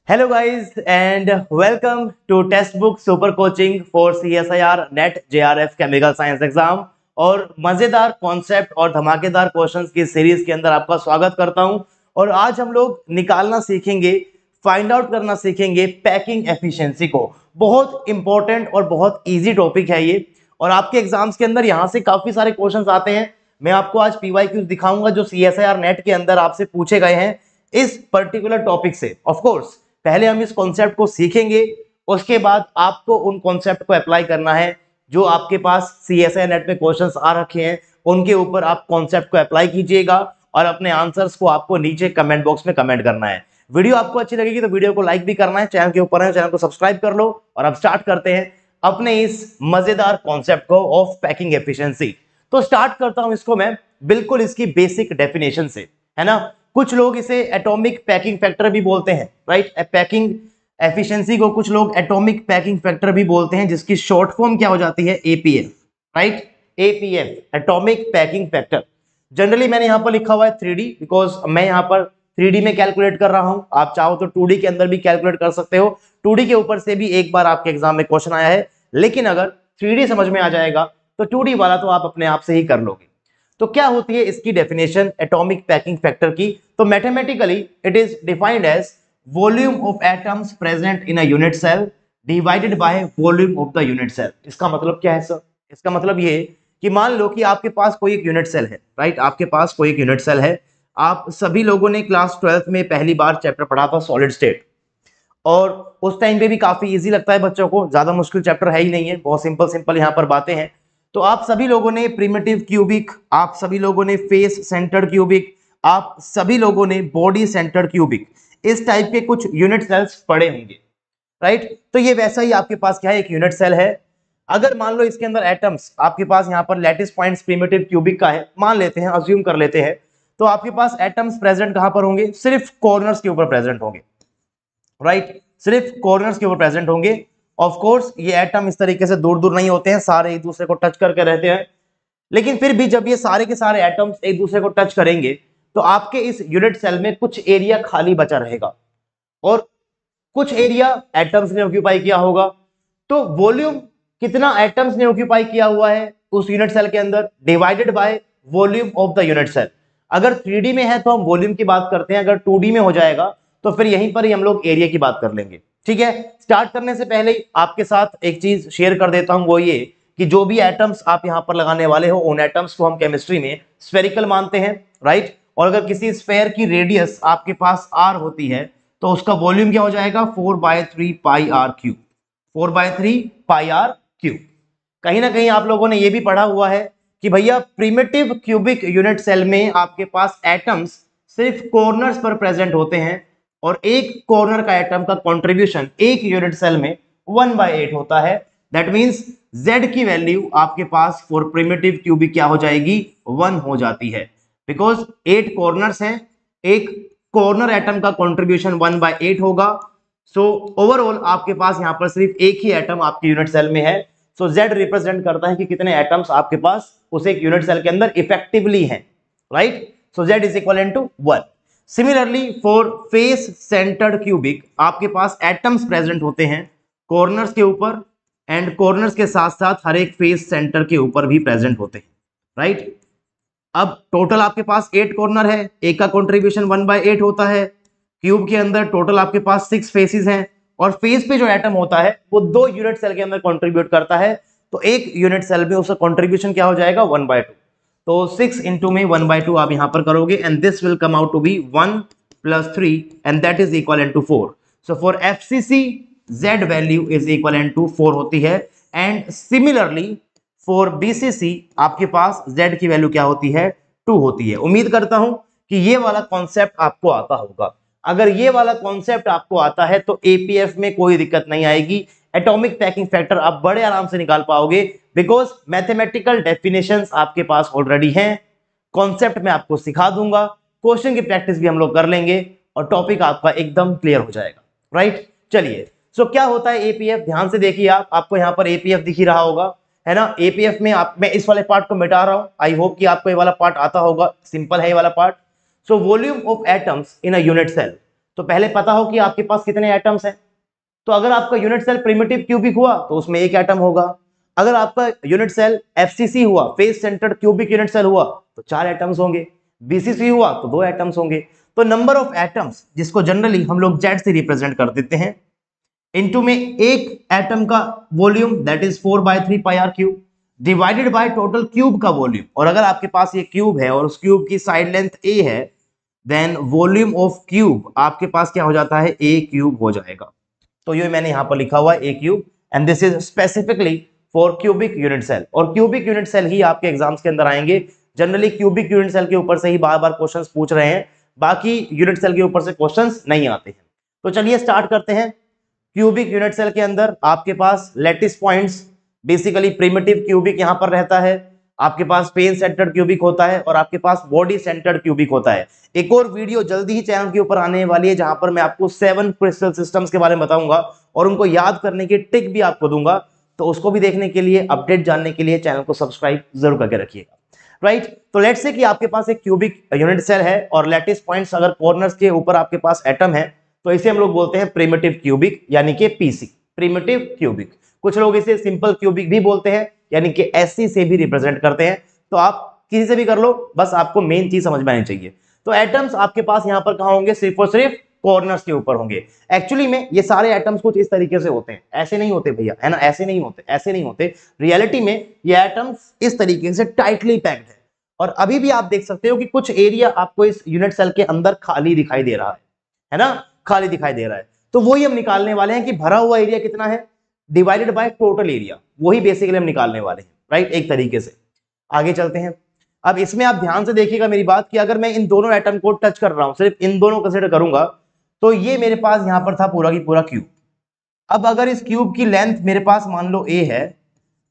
Hello guys and welcome to Textbook Super Coaching for CSIR NET JRF Chemical Science Exam। और मजेदार concept और धमाकेदार questions की series के अंदर आपका स्वागत करता हूं। और आज हम लोग निकालना सीखेंगे, फाइंड आउट करना सीखेंगे पैकिंग एफिशिएंसी को। बहुत इंपॉर्टेंट और बहुत इजी टॉपिक है ये, और आपके एग्जाम्स के अंदर यहां से काफी सारे क्वेश्चंस आते हैं। मैं आपको आज PYQs दिखाऊंगा जो CSIR नेट के अंदर आपसे पूछे गए हैं इस पर्टिकुलर टॉपिक से। ऑफ कोर्स पहले हम इस कॉन्सेप्ट को सीखेंगे, उसके बाद आपको उन कॉन्सेप्ट को अप्लाई करना है जो आपके पास CSIR नेट में क्वेश्चंस आ रखे हैं, उनके ऊपर आप कॉन्सेप्ट को अप्लाई कीजिएगा और अपने आंसर्स को आपको नीचे कमेंट बॉक्स में कमेंट करना है। वीडियो आपको अच्छी लगेगी तो वीडियो को लाइक भी करना है, चैनल के ऊपर है चैनल को सब्सक्राइब कर लो। और अब स्टार्ट करते हैं अपने इस मजेदार कॉन्सेप्ट को ऑफ पैकिंग एफिशिएंसी। तो स्टार्ट करता हूं इसको मैं बिल्कुल इसकी बेसिक डेफिनेशन से, है ना। कुछ लोग इसे एटॉमिक पैकिंग फैक्टर भी बोलते हैं, राइट। पैकिंग एफिशिएंसी को कुछ लोग एटॉमिक पैकिंग फैक्टर भी बोलते हैं, जिसकी शॉर्ट फॉर्म क्या हो जाती है, APF, right. APF atomic packing factor. Generally मैंने यहां पर लिखा हुआ है 3D, बिकॉज मैं यहां पर 3D में कैलकुलेट कर रहा हूं। आप चाहो तो 2D के अंदर भी कैलकुलेट कर सकते हो। 2D के ऊपर से भी एक बार आपके एग्जाम में क्वेश्चन आया है, लेकिन अगर 3D समझ में आ जाएगा तो 2D वाला तो आप अपने आप से ही कर लोगे। तो क्या होती है इसकी डेफिनेशन एटॉमिक पैकिंग फैक्टर की? तो mathematically it is defined as volume of atoms present in a unit cell divided by volume of the unit cell. इसका मतलब क्या है सर? इसका मतलब ये कि मान लो कि आपके पास कोई एक यूनिट सेल है, राइट। आपके पास कोई एक यूनिट सेल है। आप सभी लोगों ने क्लास 12th में पहली बार चैप्टर पढ़ा था सॉलिड स्टेट, और उस टाइम पे भी काफी इजी लगता है बच्चों को, ज्यादा मुश्किल चैप्टर है ही नहीं है, बहुत सिंपल सिंपल यहाँ पर बातें हैं। तो आप सभी लोगों ने प्रिमिटिव क्यूबिक, आप सभी लोगों ने फेस सेंटर्ड क्यूबिक, आप सभी लोगों ने बॉडी सेंटर्ड क्यूबिक, इस टाइप के कुछ यूनिट सेल्स पढ़े होंगे, राइट। तो ये वैसा ही आपके पास क्या है, एक यूनिट सेल है। अगर मान लो इसके अंदर एटम्स आपके पास यहाँ पर लैटिस पॉइंट्स प्रिमिटिव क्यूबिक का है, मान लेते हैं, अज्यूम कर लेते हैं, तो आपके पास एटम्स प्रेजेंट कहां पर होंगे, सिर्फ कॉर्नर्स के ऊपर प्रेजेंट होंगे, राइट। सिर्फ कॉर्नर्स के ऊपर प्रेजेंट होंगे। ऑफ कोर्स ये एटम इस तरीके से दूर दूर नहीं होते हैं, सारे एक दूसरे को टच करके रहते हैं, लेकिन फिर भी जब ये सारे के सारे एटम्स एक दूसरे को टच करेंगे तो आपके इस यूनिट सेल में कुछ एरिया खाली बचा रहेगा, और कुछ एरिया एटम्स ने ऑक्यूपाई किया होगा। तो वॉल्यूम कितना एटम्स ने ऑक्यूपाई किया हुआ है उस यूनिट सेल के अंदर, divided by volume of the unit cell. अगर 3D में है तो हम वॉल्यूम की बात करते हैं, अगर 2D में हो जाएगा तो फिर यहीं पर ही हम लोग एरिया की बात कर लेंगे, ठीक है। स्टार्ट करने से पहले आपके साथ एक चीज शेयर कर देता हूं, वो ये कि जो भी एटम्स आप यहां पर लगाने वाले हो उन एटम्स को हम केमिस्ट्री में स्फेरिकल मानते हैं, राइट। और अगर किसी स्फेयर की रेडियस आपके पास r होती है तो उसका वॉल्यूम क्या हो जाएगा, 4/3 पाई r क्यूब, 4/3 पाई r क्यूब। कहीं ना कहीं आप लोगों ने ये भी पढ़ा हुआ है कि भैया प्रिमिटिव क्यूबिक यूनिट सेल में आपके पास एटम्स सिर्फ कॉर्नर्स पर प्रेजेंट होते हैं, और एक कॉर्नर का एटम का कंट्रीब्यूशन एक यूनिट सेल में 1/8 होता है। दैट मींस Z की वैल्यू आपके पास फॉर प्रिमिटिव क्यूबिक क्या हो जाएगी, 1 हो जाती है, बिकॉज 8 कॉर्नर्स हैं, एक कॉर्नर एटम का कंट्रीब्यूशन 1/8 होगा। सो ओवरऑल आपके पास यहां पर सिर्फ एक ही एटम आपके यूनिट सेल में है। सो Z रिप्रेजेंट करता है कि कितने एटम्स आपके पास उस एक यूनिट सेल के अंदर इफेक्टिवली हैं, right. So Z is equal to 1। Similarly for face centred cubic आपके पास एटम्स प्रेजेंट होते हैं कॉर्नर्स के ऊपर, एंड कॉर्नर्स के साथ साथ हर एक फेस सेंटर के ऊपर भी प्रेजेंट होते हैं, राइट। अब टोटल आपके पास 8 कॉर्नर है, एक का कंट्रीब्यूशन 1/8 होता है। क्यूब के अंदर टोटल आपके पास 6 फेसेस हैं, और फेस पे जो एटम होता है वो 2 यूनिट सेल के अंदर कंट्रीब्यूट करता है, तो एक यूनिट सेल में उसका कंट्रीब्यूशन क्या हो जाएगा, 1/2। तो 6 इंटू में 1/2 आप यहां पर करोगे, and this will come out to be 1 + 3 and that is equal to 4। So for FCC Z value is equal to 4 होती है, एंड सिमिलरली फॉर BCC आपके पास Z की वैल्यू क्या होती है, 2 होती है। उम्मीद करता हूं कि ये वाला कॉन्सेप्ट आपको आता होगा। अगर ये वाला कॉन्सेप्ट आपको आता है तो APF में कोई दिक्कत नहीं आएगी, एटॉमिक पैकिंग फैक्टर आप बड़े आराम से निकाल पाओगे, बिकॉज मैथमेटिकल डेफिनेशंस आपके पास ऑलरेडी हैं। कॉन्सेप्ट मैं आपको सिखा दूंगा, क्वेश्चन की प्रैक्टिस भी हम लोग कर लेंगे, और टॉपिक आपका एकदम क्लियर हो जाएगा, राइट। चलिए, सो क्या होता है APF, ध्यान से देखिए आप, आपको यहाँ पर APF दिख ही रहा होगा, है ना। APF में मैं इस वाले पार्ट को मिटा रहा हूं, आई होप कि आपको ये वाला पार्ट आता होगा, सिंपल है ये वाला part. So volume of atoms in a unit cell, तो पहले पता हो कि आपके पास कितने एटम्स हैं। तो अगर आपका यूनिट सेल प्रिमिटिव क्यूबिक हुआ तो उसमें एक एटम होगा, अगर आपका यूनिट सेल एफसीसी हुआ, face centred cubic unit cell हुआ, तो 4 एटम्स होंगे, बीसीसी हुआ तो 2 एटम्स होंगे। तो नंबर ऑफ एटम्स, जिसको जनरली हम लोग जेड से रिप्रेजेंट कर देते हैं, इनटू में एक एटम का volume that is 4/3 pi r cube divided by total cube का वॉल्यूम। और अगर आपके पास ये क्यूब है और उस क्यूब की साइड लेंथ ए है, देन वॉल्यूम ऑफ क्यूब आपके पास क्या हो जाता है, ए क्यूब हो जाएगा। तो ये मैंने यहां पर लिखा हुआ है a cube, and this is specifically for cubic unit cell. और क्यूबिक यूनिट सेल ही आपके एग्जाम्स के अंदर आएंगे। जनरली क्यूबिक यूनिट सेल के ऊपर से ही बार बार क्वेश्चंस पूछ रहे हैं, बाकी यूनिट सेल के ऊपर से क्वेश्चंस नहीं आते हैं। तो चलिए स्टार्ट करते हैं। क्यूबिक यूनिट सेल के अंदर आपके पास lattice points, basically primitive cubic यहां पर रहता है, आपके पास पेन सेंटर्ड क्यूबिक होता है और आपके पास बॉडी सेंटर्ड क्यूबिक होता है। एक और वीडियो जल्दी ही चैनल के ऊपर आने वाली है जहां पर मैं आपको 7 क्रिस्टल सिस्टम्स के बारे में बताऊंगा और उनको याद करने की ट्रिक भी आपको दूंगा। तो उसको भी देखने के लिए, अपडेट जानने के लिए चैनल को सब्सक्राइब जरूर करके रखिएगा। राइट, तो लेट्स से कि आपके पास एक क्यूबिक यूनिट सेल है और लैटिस पॉइंट्स अगर कॉर्नर्स के ऊपर आपके पास एटम है, तो इसे हम लोग बोलते हैं प्रिमिटिव क्यूबिक, यानी कि पीसी, प्रिमिटिव क्यूबिक। कुछ लोग इसे सिंपल क्यूबिक भी बोलते हैं, यानी कि एससी से भी रिप्रेजेंट करते हैं। तो आप किसी से भी कर लो, बस आपको मेन चीज समझ में आनी चाहिए। तो एटम्स आपके पास यहां पर कहां होंगे, सिर्फ और सिर्फ कॉर्नर्स के ऊपर होंगे। एक्चुअली में ये सारे एटम्स कुछ इस तरीके से होते हैं, ऐसे नहीं होते भैया, है ना, ऐसे नहीं होते, ऐसे नहीं होते। रियलिटी में ये एटम्स इस तरीके से टाइटली पैक्ड है। और अभी भी आप देख सकते हो कि कुछ एरिया आपको इस यूनिट सेल के अंदर खाली दिखाई दे रहा है ना, खाली दिखाई दे रहा है। तो वही हम निकालने वाले हैं कि भरा हुआ एरिया कितना है डिवाइडेड बाय टोटल एरिया, वही बेसिकली हम निकालने वाले हैं। राइट, एक तरीके से आगे चलते हैं। अब इसमें आप ध्यान से देखिएगा मेरी बात कि अगर मैं इन दोनों एटम को टच कर रहा हूं, सिर्फ इन दोनों कंसीडर करूंगा, तो ये मेरे पास यहां पर था पूरा की पूरा क्यूब। अब अगर इस क्यूब की लेंथ मेरे पास मान लो ए है,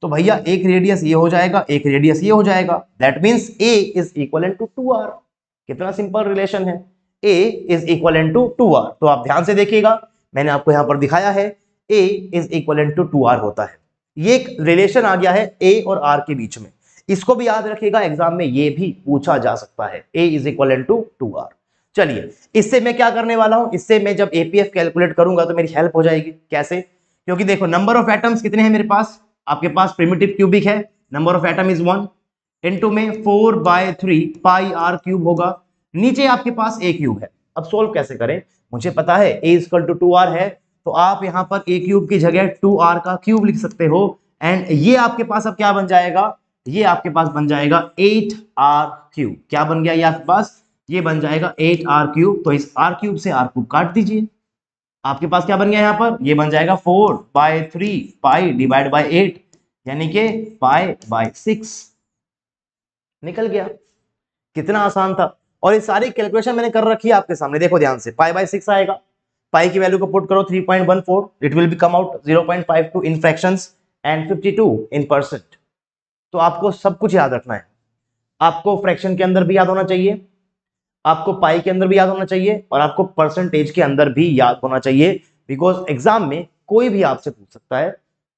तो भैया एक रेडियस ये हो जाएगा, एक रेडियस ये हो जाएगा। That means a is equal to 2r। कितना सिंपल रिलेशन है, a is equal to 2r। तो आप ध्यान से देखिएगा, मैंने आपको यहां पर दिखाया है a is equal to 2r होता है। ये एक रिलेशन आ गया है a और r के बीच में। इसको भी याद रखिएगा, एग्जाम में ये भी पूछा जा सकता है, a is equal to 2r। चलिए, इससे मैं क्या करने वाला हूं, इससे मैं जब एपीएफ कैलकुलेट करूंगा तो मेरी हेल्प हो जाएगी। कैसे? क्योंकि देखो नंबर ऑफ एटम्स कितने हैं मेरे पास, आपके पास प्रिमिटिव क्यूबिक है, number of atom is 1, into में 4/3 पाई आर क्यूब होगा, नीचे आपके पास ए क्यूब है। अब सोल्व कैसे करें, मुझे पता है a इक्वल टू 2r है, तो आप यहां पर a क्यूब की जगह 2r का क्यूब लिख सकते हो। एंड ये आपके पास अब क्या बन जाएगा, ये आपके पास बन जाएगा 8r क्यूब। क्या बन गया ये आपके पास, ये बन जाएगा 8r क्यूब। तो इस r क्यूब से r क्यूब काट दीजिए, आपके पास क्या बन गया यहां पर, ये बन जाएगा 4/3 पाई डिवाइड बाय 8, यानी कि पाई/6 निकल गया। कितना आसान था। और ये सारी कैलकुलेशन मैंने कर रखी है आपके सामने, देखो ध्यान से। पाई/6 आएगा, पाई की वैल्यू को पुट करो 3.14, it will be come out 0.52 in fractions and 52 in percent. तो आपको सब कुछ याद रखना है, आपको फ्रैक्शन के अंदर भी याद होना चाहिए, आपको पाई के अंदर भी याद होना चाहिए, और आपको परसेंटेज के अंदर भी याद होना चाहिए। बिकॉज एग्जाम में कोई भी आपसे पूछ सकता है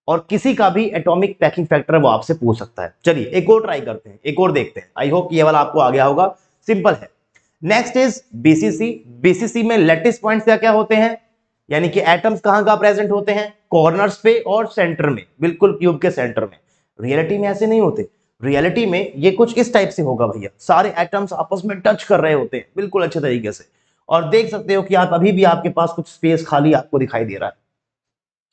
और किसी का भी एटॉमिक पैकिंग फैक्टर वो आपसे पूछ सकता है। चलिए एक और ट्राई करते हैं, एक और देखते हैं। आई होप ये वाला आपको आ गया होगा, सिंपल है। Next is BCC. बीसीसी में लैटिस पॉइंट्स क्या क्या होते हैं, यानी कि एटम्स कहां कहां प्रेजेंट होते हैं, कॉर्नर्स पे और सेंटर में, बिल्कुल क्यूब के सेंटर में। रियलिटी में ऐसे नहीं होते, रियलिटी में ये कुछ इस टाइप से होगा भैया, सारे एटम्स आपस में टच कर रहे होते हैं बिल्कुल अच्छे तरीके से। और देख सकते हो कि आप अभी भी आपके पास कुछ स्पेस खाली आपको दिखाई दे रहा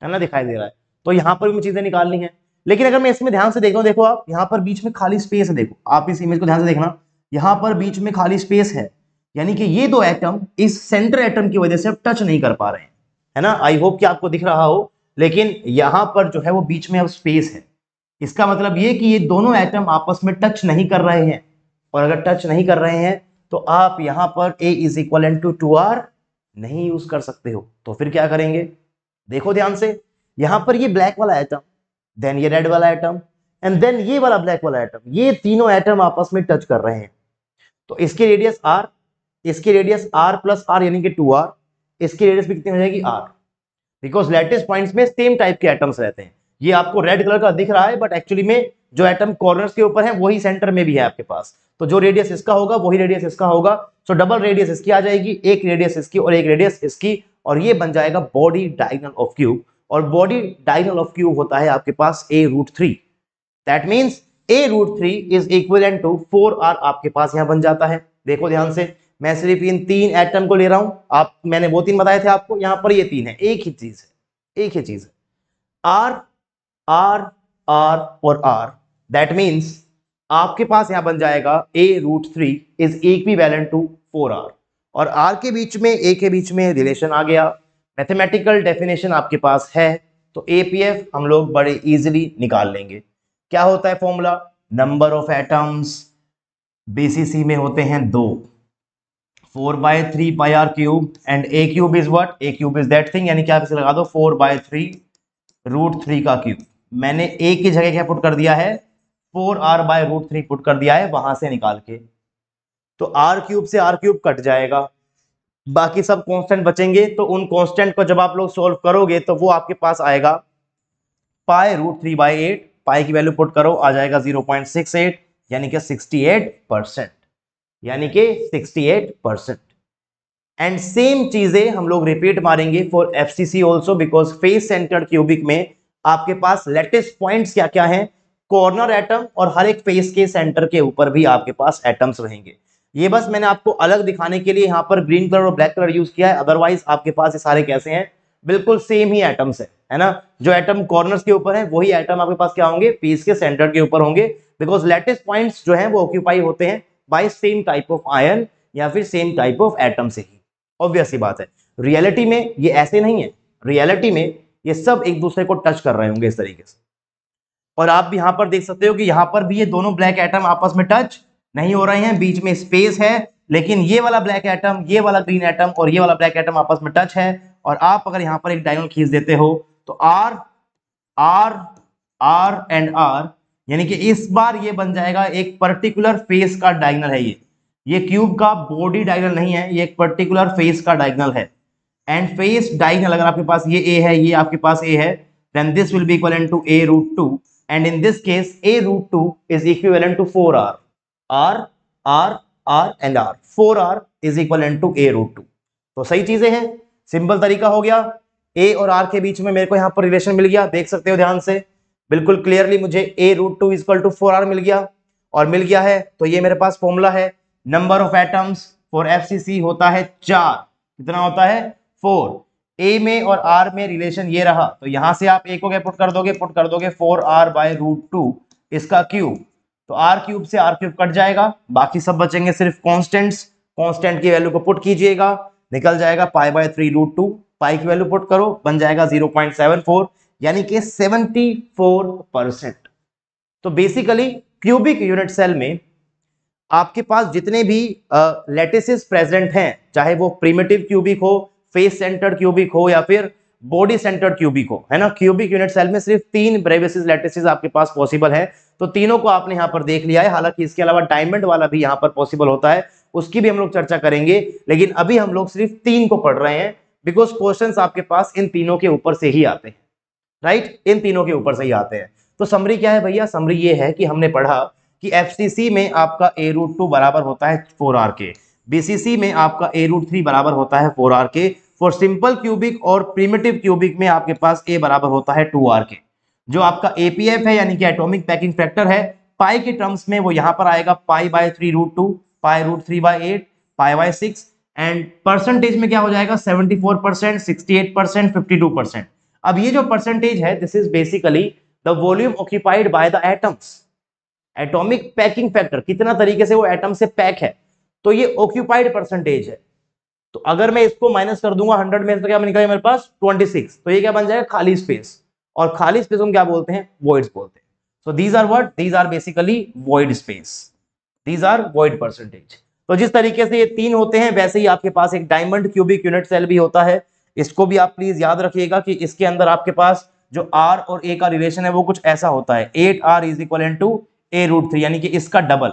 है ना, दिखाई दे रहा है। तो यहां पर भी चीजें निकालनी है। लेकिन अगर मैं इसमें ध्यान से देखता हूं, देखो आप यहां पर बीच में खाली स्पेस है, देखो आप इस इमेज को ध्यान से देखना, यहां पर बीच में खाली स्पेस है, यानी कि ये दो एटम इस सेंटर एटम की वजह से अब टच नहीं कर पा रहे हैं, है ना। आई होप कि आपको दिख रहा हो, लेकिन यहां पर जो है वो बीच में अब स्पेस है। इसका मतलब ये कि ये दोनों एटम आपस में टच नहीं कर रहे हैं, और अगर टच नहीं कर रहे हैं तो आप यहां पर a is equal to 2r नहीं यूज कर सकते हो। तो फिर क्या करेंगे, देखो ध्यान से, यहां पर ये ब्लैक वाला एटम, देन ये रेड वाला एटम, एंड देन ये वाला ब्लैक वाला एटम, ये तीनों एटम आपस में टच कर रहे हैं। तो इसकी रेडियस r, इसकी रेडियस r प्लस r यानी कि 2r, इसकी रेडियस भी कितनी हो जाएगी r। बिकॉज लैटिस पॉइंट्स में सेम टाइप के एटम्स रहते हैं, ये आपको रेड कलर का दिख रहा है, बट एक्चुअली में जो एटम कॉर्नर्स के ऊपर है वही सेंटर में भी है आपके पास। तो जो रेडियस इसका होगा वही रेडियस इसका होगा। सो डबल रेडियस इसकी आ जाएगी, एक रेडियस इसकी और एक रेडियस इसकी, और ये बन जाएगा बॉडी डायगोनल ऑफ क्यूब। और बॉडी डायगोनल ऑफ क्यूब होता है आपके पास a√3। That means a√3 is equivalent to 4r आपके पास यहां बन जाता है। देखो ध्यान से, मैं सिर्फ इन 3 एटम को ले रहा हूं, आप मैंने वो 3 बताए थे आपको, यहां पर ये 3 है, एक ही चीज है, एक ही चीज है, r r r और r। दैट मीन्स आपके पास यहां बन जाएगा a√3 is equivalent to 4r, और r के बीच में, a के बीच में रिलेशन आ गया, मैथमेटिकल डेफिनेशन आपके पास है, तो APF हम लोग बड़े इजीली निकाल लेंगे। क्या होता है formula? Number of atoms BCC में होते हैं 2, 4/3 पाई r cube, and a cube is what? a cube is that thing, यानी कि आप इसे लगा दो 4/3√3 का क्यूब। मैंने a की जगह क्या पुट कर दिया है? 4r/√3 पुट कर दिया है वहां से निकाल के। तो r क्यूब से r क्यूब कट जाएगा, बाकी सब कांस्टेंट बचेंगे। तो उन कांस्टेंट को जब आप लोग सॉल्व करोगे तो वो आपके पास आएगा π√3/8, पाई की वैल्यू पुट करो, आ जाएगा 0.68, यानी कि 68%, यानी कि 68%। एंड सेम चीजें हम लोग रिपीट मारेंगे for FCC also, because face centred cubic में आपके पास लेटेस्ट पॉइंट्स क्या क्या हैं? कॉर्नर एटम, और हर एक फेस के सेंटर के ऊपर भी आपके पास एटम्स रहेंगे। ये बस मैंने आपको अलग दिखाने के लिए यहाँ पर ग्रीन कलर और ब्लैक कलर यूज किया है, अदरवाइज आपके पास ये सारे कैसे हैं? बिल्कुल सेम ही एटम्स है ना। जो एटम कॉर्नर्स के ऊपर है वही एटम आपके पास क्या होंगे? पीस के सेंटर के ऊपर होंगे, बिकॉज लेटेस्ट पॉइंट्स जो हैं वो ऑक्यूपाई होते हैं by same type of ion या फिर सेम टाइप ऑफ एटम से ही। ऑब्वियस सी बात है, रियलिटी में ये ऐसे नहीं है, रियलिटी में ये सब एक दूसरे को टच कर रहे होंगे इस तरीके से। और आप भी यहां पर देख सकते हो कि यहां पर भी ये दोनों ब्लैक एटम आपस में टच नहीं हो रहे हैं, बीच में स्पेस है, लेकिन ये वाला ब्लैक एटम, ये वाला ग्रीन एटम और ये वाला ब्लैक एटम आपस में टच है। और आप अगर यहां पर एक डायगोनल खींच देते हो तो R R R and R, यानी कि इस बार ये बन जाएगा एक पर्टिकुलर फेस का डायगोनल है। ये क्यूब का बॉडी डायगोनल नहीं है, ये एक पर्टिकुलर फेस का डायगोनल है। एंड फेस डायगोनल अगर आपके पास ये A है, ये आपके पास A है, then this will be equivalent to a√2, and in this case a√2 is equivalent to 4r, r r r and r, 4r is equivalent to a√2। तो सही चीजें हैं, सिंपल तरीका हो गया। a और r के बीच में मेरे को यहां पर रिलेशन मिल गया, देख सकते हो ध्यान से, बिल्कुल क्लियरली मुझे a√2 is equal to 4r मिल गया, और मिल गया है तो ये मेरे पास फॉर्मूला है। Number of atoms for FCC होता है 4, कितना होता है? 4। A में और R में रिलेशन ये रहा, तो यहां से आप A को क्या पुट कर दोगे? पुट कर दोगे 4r/√2 इसका क्यूब, तो r क्यूब से r क्यूब कट जाएगा, बाकी सब बचेंगे सिर्फ कांस्टेंट्स। कांस्टेंट की वैल्यू को पुट कीजिएगा, निकल जाएगा π/3√2, पाई की वैल्यू पुट करो, बन जाएगा 0.74, यानी कि 74%। तो बेसिकली क्यूबिक यूनिट सेल में आपके पास जितने भी लैटिसेस प्रेजेंट हैं, चाहे वो प्रिमिटिव क्यूबिक हो, फेस सेंटर्ड क्यूबिक हो या फिर बॉडी सेंटर्ड क्यूबिक हो, है ना। क्यूबिक यूनिट सेल में सिर्फ 3 ब्रेविसेस लैटिसेस आपके पास पॉसिबल है, तो तीनों को आपने यहां पर देख लिया है। हालांकि इसके अलावा डायमंड वाला भी यहां पर पॉसिबल होता है, उसकी भी हम लोग चर्चा करेंगे, लेकिन अभी हम लोग सिर्फ 3 को पढ़ रहे हैं, बिकॉज क्वेश्चंस आपके पास इन तीनों के ऊपर से ही आते हैं, राइट, इन तीनों के ऊपर से ही आते हैं। तो समरी क्या है भैया? समरी ये है कि हमने पढ़ा कि FCC में आपका a√2 बराबर होता है 4r के, BCC में आपका a√3 बराबर होता है 4r के, फॉर सिंपल क्यूबिक और प्रिमिटिव क्यूबिक में आपके पास a बराबर होता है 2r के। जो आपका APF है यानी कि एटॉमिक पैकिंग फैक्टर है, पाई के टर्म्स में वो यहां पर आएगा π/3√2, π√3/8, π/6, एंड परसेंटेज में क्या हो जाएगा? 74%, 68%, 52%। अब ये जो परसेंटेज है, this is basically the volume occupied by the atoms. Atomic packing factor, कितना तरीके से वो एटम से पैक है, तो ये ऑक्यूपाइड परसेंटेज है। तो अगर मैं इसको माइनस कर दूंगा 100 में, तो क्या निकलेगा मेरे पास? 26। तो ये क्या बन जाएगा? खाली स्पेस। और खाली स्पेस हम क्या बोलते हैं? वॉइड्स बोलते हैं। So these are what? These are basically void space, these are void percentage. तो जिस तरीके से ये 3 होते हैं, वैसे ही आपके पास एक डायमंड क्यूबिक यूनिट सेल भी होता है। इसको भी आप प्लीज याद रखिएगा कि इसके अंदर आपके पास जो R और A का रिलेशन है वो कुछ ऐसा होता है, 8r is equal to a√3, यानी कि इसका डबल,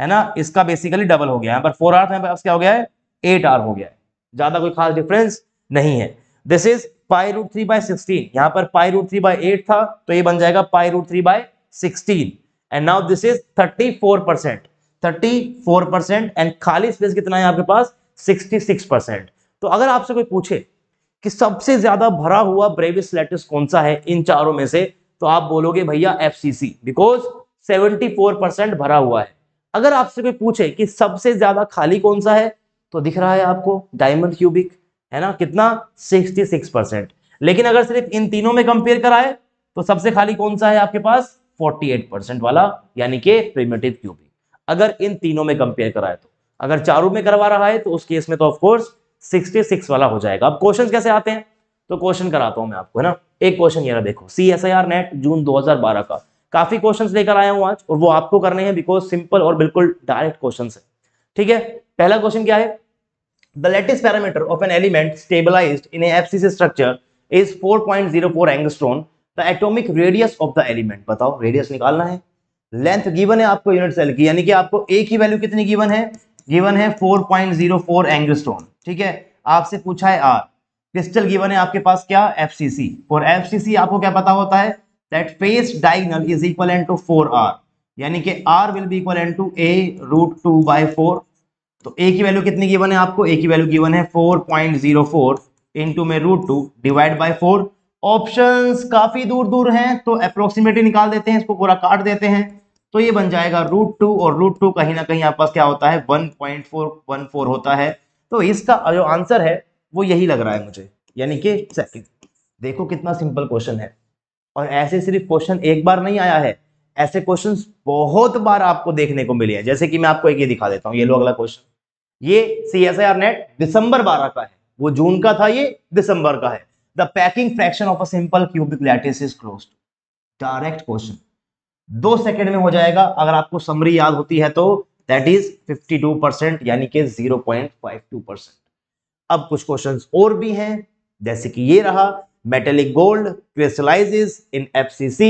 है ना, इसका बेसिकली डबल हो गया है। पर 4r में क्या हो गया है? 8r हो गया है। ज्यादा कोई खास डिफरेंस नहीं है। दिस इज √3/16, यहाँ पर √3/8 था तो ये बन जाएगा √3/16 and now this is 34% and खाली स्पेस कितना है आपके पास 66%। तो अगर आपसे कोई पूछे कि सबसे ज्यादा भरा हुआ ब्रेविस लैटिस कौन सा है इन चारों में से, तो आप बोलोगे भैया FCC, बिकॉज 74% भरा हुआ है। अगर आपसे कोई पूछे कि सबसे ज्यादा खाली कौन सा है, तो दिख रहा है आपको डायमंड क्यूबिक, है ना, कितना 66%। लेकिन अगर सिर्फ इन तीनों में कंपेयर कराए तो सबसे खाली कौन सा है आपके पास 48% वाला, यानी कि प्रिमिटिव क्यूबिक। अगर इन तीनों में कंपेयर कराए तो, अगर चारों में करवा रहा है तो उस केस में तो ऑफ कोर्स 66 वाला हो जाएगा। अब क्वेश्चन कैसे आते हैं, तो क्वेश्चन कराता हूं मैं आपको, है ना। एक क्वेश्चन ये रहा, देखो CSIR नेट जून 2012 का, काफी क्वेश्चंस लेकर आया हूं आज और वो आपको करने हैं बिकॉज सिंपल और बिल्कुल डायरेक्ट क्वेश्चंस है, ठीक है। पहला क्वेश्चन क्या है, the lattice parameter of an element stabilised in a FCC structure is 4.04 angstrom, the atomic radius of the element. बताओ, रेडियस निकालना है, लेंथ गिवन है आपको यूनिट सेल की, यानी कि आपको ए की वैल्यू कितनी गिवन है, गिवन है 4.04 एंगस्ट्रॉम, ठीक है। आपसे पूछा है आर, क्रिस्टल गिवन है आपके पास क्या FCC। फॉर FCC आपको क्या पता होता है, that face diagonal is equal to 4r, यानी कि r will be equal to a√2/4। तो a की वैल्यू कितनी गिवन है आपको, a की वैल्यू गिवन है 4.04 इंटू में √2 डिवाइड बाय 4। ऑप्शंस काफी दूर दूर हैं तो अप्रोक्सीमेटली निकाल देते हैं, इसको पूरा काट देते हैं, तो ये बन जाएगा √2 और √2 कहीं ना कहीं आपके पास क्या होता है 1.414 होता है। तो इसका जो आंसर है वो यही लग रहा है मुझे, यानी कि सेकंड। देखो कितना सिंपल क्वेश्चन है, और ऐसे सिर्फ क्वेश्चन एक बार नहीं आया है, ऐसे क्वेश्चंस बहुत बार आपको देखने को मिले हैं। जैसे कि मैं आपको एक ये दिखा देता हूं, ये लो अगला क्वेश्चन, ये CSIR नेट दिसंबर 12 का है, वो जून का था, ये दिसंबर का है। The packing fraction of a simple cubic lattice is closed. Direct question, 2 second में हो जाएगा अगर आपको समरी याद होती है तो, दैट इज 52%, यानी कि 0.52%। अब कुछ क्वेश्चंस और भी हैं, जैसे कि ये रहा, metallic gold crystallises in FCC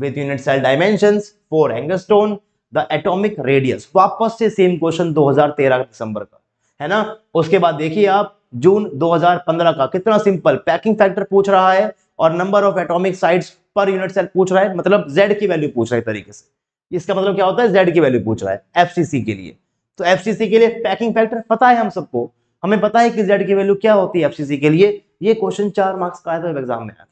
with unit cell dimensions 4 angstrom, the atomic radius. वापस से सेम क्वेश्चन 2013 दिसंबर का, है ना। उसके बाद देखिए आप जून 2015 का, कितना सिंपल, पैकिंग फैक्टर पूछ रहा है और number of atomic sites per unit cell पूछ रहा है, मतलब Z की वैल्यू पूछ रहा है तरीके से। इसका मतलब क्या होता है, Z की वैल्यू पूछ रहा है FCC के लिए। तो FCC के लिए पैकिंग फैक्टर पता है हम सबको, हमें पता है कि Z की वैल्यू क्या होती है FCC के लिए। ये क्वेश्चन 4 मार्क्स का आया था, एग्जाम में आया था,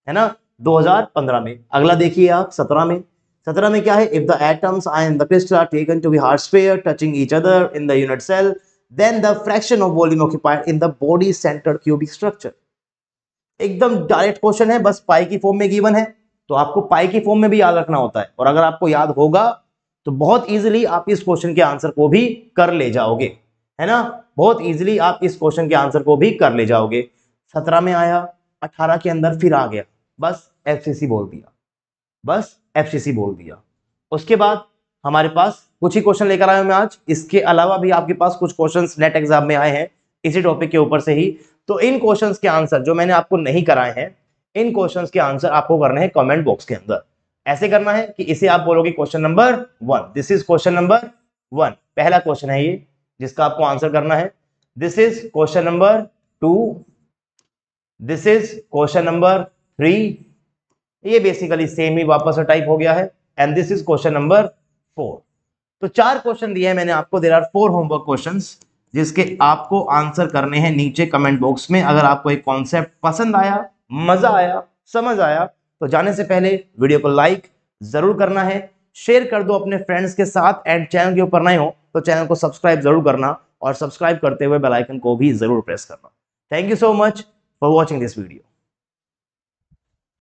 है ना, 2015 में। अगला देखिए आप 17 में, 17 में क्या है, if the atoms in the crystal are taken to be hard sphere touching each other in the unit cell, then the fraction of volume occupied in the body centred cubic structure. एकदम direct question है, बस पाई की form में given है, तो आपको पाई की form में भी याद रखना होता है, और अगर आपको याद होगा तो बहुत इजीली आप इस क्वेश्चन के आंसर को भी कर ले जाओगे, है ना, बहुत इजीली आप इस क्वेश्चन के आंसर को भी कर ले जाओगे। 17 में आया, 18 के अंदर फिर आ गया, बस FCC बोल दिया, बस FCC बोल दिया। उसके बाद हमारे पास कुछ ही क्वेश्चन लेकर आया हूं मैं आज, इसके अलावा भी आपके पास कुछ क्वेश्चंस नेट एग्जाम में आए हैं इसी टॉपिक के ऊपर से ही। तो इन क्वेश्चंस के आंसर जो मैंने आपको नहीं कराए हैं, इन क्वेश्चंस के आंसर आपको करने हैं कमेंट बॉक्स के अंदर। ऐसे करना है कि इसे आप बोलोगे question number 1, this is question number 1, पहला क्वेश्चन है ये जिसका आपको आंसर करना है। This is question number 2, this is question number 3, ये बेसिकली सेम ही वापस से टाइप हो गया है, and this is question number 4। तो 4 क्वेश्चन दिए हैं मैंने आपको, देयर आर 4 होमवर्क क्वेश्चंस जिसके आपको आंसर करने हैं नीचे कमेंट बॉक्स में। अगर आपको एक कॉन्सेप्ट पसंद आया, मजा आया, समझ आया, तो जाने से पहले वीडियो को लाइक जरूर करना है, शेयर कर दो अपने फ्रेंड्स के साथ, एंड चैनल के ऊपर नए हो तो चैनल को सब्सक्राइब जरूर करना, और सब्सक्राइब करते हुए बेल आइकन को भी जरूर प्रेस करना। Thank you so much for watching this video.